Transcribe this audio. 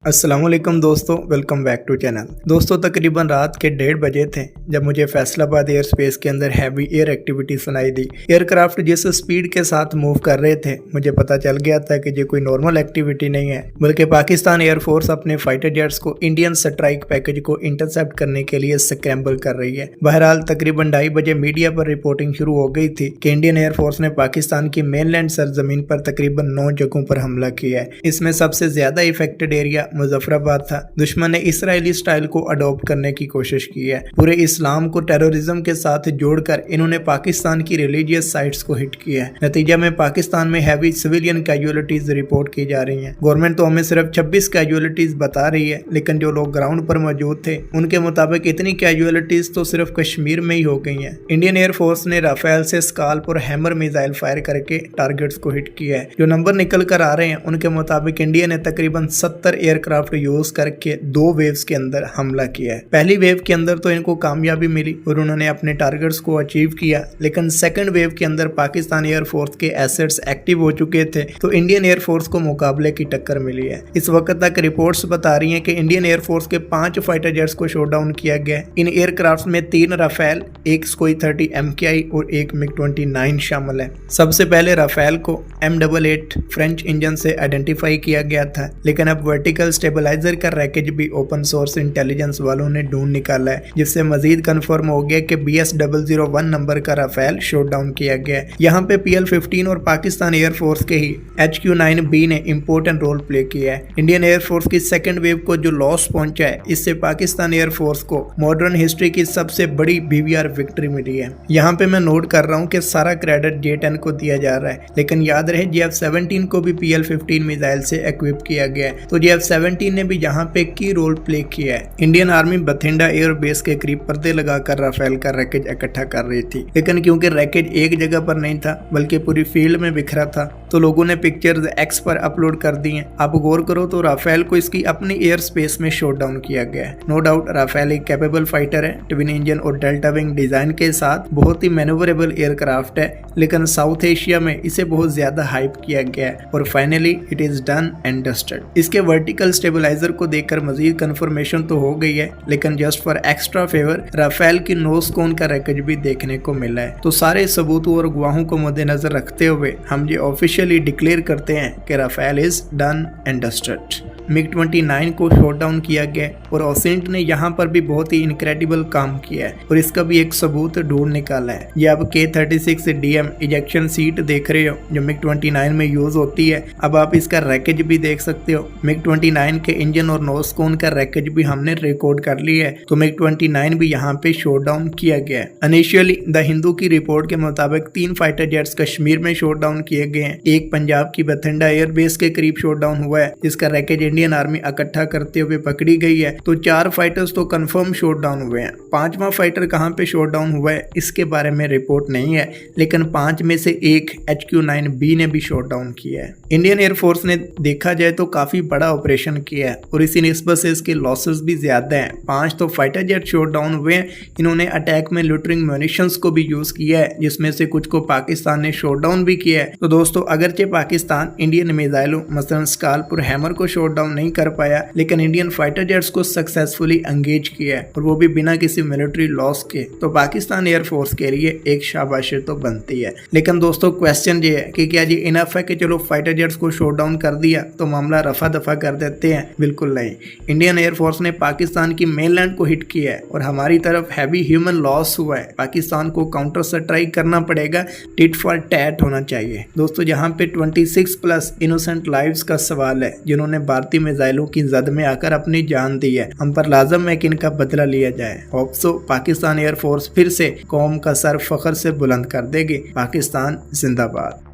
अस्सलाम वालेकुम दोस्तों, वेलकम बैक टू चैनल। दोस्तों तकरीबन रात के 1:30 बजे थे जब मुझे फैसलाबाद एयर स्पेस के अंदर हैवी एयर एक्टिविटी सुनाई दी। एयरक्राफ्ट जिस स्पीड के साथ मूव कर रहे थे मुझे पता चल गया था कि ये कोई नॉर्मल एक्टिविटी नहीं है, बल्कि पाकिस्तान एयरफोर्स अपने फाइटर जेट्स को इंडियन स्ट्राइक पैकेज को इंटरसेप्ट करने के लिए स्क्रैम्बल कर रही है। बहरहाल तकरीबन 2:30 बजे मीडिया पर रिपोर्टिंग शुरू हो गई थी कि इंडियन एयरफोर्स ने पाकिस्तान की मेनलैंड सरजमीन पर तकरीबन 9 जगहों पर हमला किया है। इसमें सबसे ज्यादा इफेक्टेड एरिया मुजफ्फराबाद था। दुश्मन ने इसराइली स्टाइल को अडॉप्ट करने की कोशिश की है। पूरे इस्लाम को टेररिज्म के साथ जोड़कर इन्होंने पाकिस्तान की रिलीजियस साइट्स को हिट किया है। नतीजा में पाकिस्तान में हैवी सिविलियन कैजुअलिटीज रिपोर्ट की जा रही हैं। गवर्नमेंट तो हमें सिर्फ 26 कैजुअलिटीज बता रही है, लेकिन जो लोग ग्राउंड पर मौजूद थे उनके मुताबिक इतनी कैजुअलिटीज तो सिर्फ कश्मीर में ही हो गई हैं। इंडियन एयरफोर्स ने राफेल से स्काल्प और हैमर मिसाइल फायर करके टारगेट्स को हिट किया है। जो नंबर निकल कर आ रहे हैं उनके मुताबिक इंडिया ने तकरीबन 70 एयरक्राफ्ट यूज करके 2 वेव्स के अंदर हमला किया है। पहली वेव के अंदर तो इनको कामयाबी मिली और उन्होंने अपने टारगेट्स को अचीव किया, लेकिन सेकंड वेव के अंदर पाकिस्तान एयरफोर्स के एसेट्स एक्टिव हो चुके थे तो इंडियन एयरफोर्स को मुकाबले की टक्कर मिली है। इस वक्त तक रिपोर्ट्स बता रही हैं कि इंडियन एयरफोर्स के 5 फाइटर जेट्स को शॉट डाउन किया गया। इन एयरक्राफ्ट में 3 राफेल, 1 सुखोई 30 MKI और 1 MiG-29 शामिल है। सबसे पहले राफेल को M88 फ्रेंच इंजन से आइडेंटिफाई किया गया था, लेकिन अब वर्टिकल स्टेबलाइजर का रैकेज भी ओपन सोर्स इंटेलिजेंस वालों ने ढूंढ निकाला है, जिससे मजीद कंफर्म हो गया कि BS001 नंबर का राफेल शॉट डाउन किया गया। यहाँ पे PL-15 और पाकिस्तान एयरफोर्स के ही HQ-9B ने इंपॉर्टेंट रोल प्ले किया है। इंडियन एयरफोर्स की सेकंड वेव को जो लॉस पहुंचा है, इससे पाकिस्तान एयरफोर्स को मॉडर्न हिस्ट्री की सबसे बड़ी BVR विक्ट्री मिली है। यहाँ पे मैं नोट कर रहा हूँ कि सारा क्रेडिट J-10 को दिया जा रहा है, लेकिन याद रहे JF-17 को भी PL-15 मिसाइल से इक्विप किया गया है, तो JF-17 ने भी यहाँ पे की रोल प्ले किया है। इंडियन आर्मी बथिंडा एयर बेस के करीब पर्दे लगाकर राफेल का रैकेज इकट्ठा कर रही थी, लेकिन क्योंकि रैकेज एक जगह पर नहीं था बल्कि पूरी फील्ड में बिखरा था, तो लोगों ने पिक्चर्स X पर अपलोड कर दी हैं। आप गौर करो तो राफेल को इसकी अपनी एयर स्पेस में शॉट डाउन किया गया है। नो डाउट राफेल एक कैपेबल फाइटर है, ट्विन इंजन और डेल्टा विंग डिजाइन के साथ बहुत ही मैन्यूवरेबल एयरक्राफ्ट है, लेकिन साउथ एशिया में इसे बहुत ज्यादा हाइप किया गया है और finally it is done and dusted. इसके वर्टिकल स्टेबलाइजर को देखकर मजीद कंफर्मेशन तो हो गई है, लेकिन just for extra favour Rafale की नोज कोन का रैकेज भी देखने को मिला है। तो सारे सबूतों और गवाहों को मद्देनजर रखते हुए हम ये ऑफिशियली डिक्लेयर करते हैं कि Rafale is done and dusted. MiG-29 को शॉट डाउन किया गया और ओसेंट ने यहाँ पर भी बहुत ही इनक्रेडिबल काम किया है और इसका भी एक सबूत ढूंढ निकाला है। ये आप K-36DM इजेक्शन सीट देख रहे हो जो MiG-29 में यूज होती है। अब आप इसका रैकेज भी देख सकते हो। MiG-29 के इंजन और नोज कोन का रैकेज भी हमने रिकॉर्ड कर लिया है, तो MiG-29 भी यहाँ पे शॉट डाउन किया गया है। इनिशियली द हिंदू की रिपोर्ट के मुताबिक 3 फाइटर जेट्स कश्मीर में शॉट डाउन किए गए हैं। एक पंजाब की बथिंडा एयर बेस के करीब शॉट डाउन हुआ है, जिसका रैकेज इंडियन आर्मी इकट्ठा करते हुए पकड़ी गई है। तो 4 फाइटर्स तो कंफर्म शॉट डाउन हुए हैं। 5वां फाइटर कहां पे शॉट डाउन हुआ है इसके बारे में रिपोर्ट नहीं है, लेकिन 5 में से एक HQ-9B ने भी शॉट डाउन किया है। इंडियन एयरफोर्स ने देखा जाए तो काफी बड़ा ऑपरेशन किया है और इसी निस्बत से इसके लॉसेस भी ज्यादा हैं। 5 तो फाइटर जेट शॉट डाउन हुए हैं। इन्होंने अटैक में लूटरिंग म्यूनिशंस को भी यूज किया है, जिसमें से कुछ को पाकिस्तान ने शॉट डाउन भी किया है। तो दोस्तों अगरचे पाकिस्तान इंडियन मिसाइलों मसलन स्काल्प और हैमर को शॉट डाउन नहीं कर पाया, लेकिन इंडियन फाइटर जेट्स को सक्सेसफुली एंगेज किया है और वो भी बिना किसी मिलिट्री लॉस के, तो पाकिस्तान एयरफोर्स के लिए एक शाबाशी तो बनती है। लेकिन दोस्तों क्वेश्चन ये है कि क्या ये इनफ है कि चलो फाइटर जेट्स को शॉट डाउन कर दिया तो मामला रफा दफा कर देते हैं? बिल्कुल नहीं। इंडियन एयरफोर्स ने पाकिस्तान की मेनलैंड को हिट किया है और हमारी तरफ हैवी ह्यूमन लॉस हुआ है। पाकिस्तान को काउंटर स्ट्राइक करना पड़ेगा, टिट फॉर टैट होना चाहिए। दोस्तों यहाँ पे 26+ इनोसेंट लाइव्स का सवाल है जिन्होंने भारतीय मिसाइलों की जद में आकर अपनी जान दी है। हम पर लाजम है कि इनका बदला लिया जाए। होप सो पाकिस्तान एयरफोर्स फिर से कौम का सर फख्र से बुलंद कर देगी। पाकिस्तान जिंदाबाद।